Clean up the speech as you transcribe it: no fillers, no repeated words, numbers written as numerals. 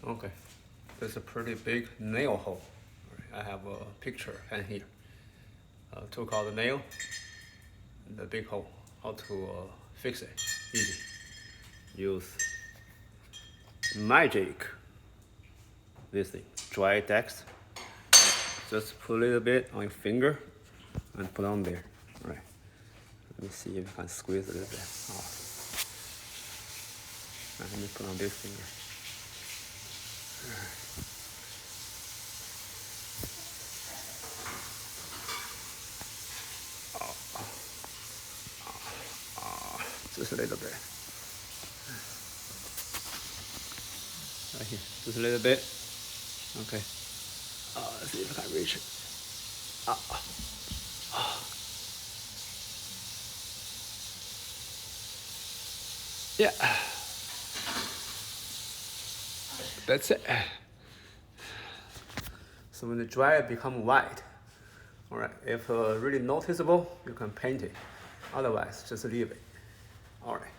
Okay, there's a pretty big nail hole. I have a picture and here. Took out the nail, the big hole. How to fix it? Easy. Use magic. This thing, dry Dex. Just put a little bit on your finger and put on there. All right. Let me see if I can squeeze a little bit off. And let me put on this finger. Just a little bit. Right here, just a little bit. Okay. Let's see if I can reach it. Yeah. That's it. So when it dry, it become white. All right. If really noticeable, you can paint it. Otherwise, just leave it. All right.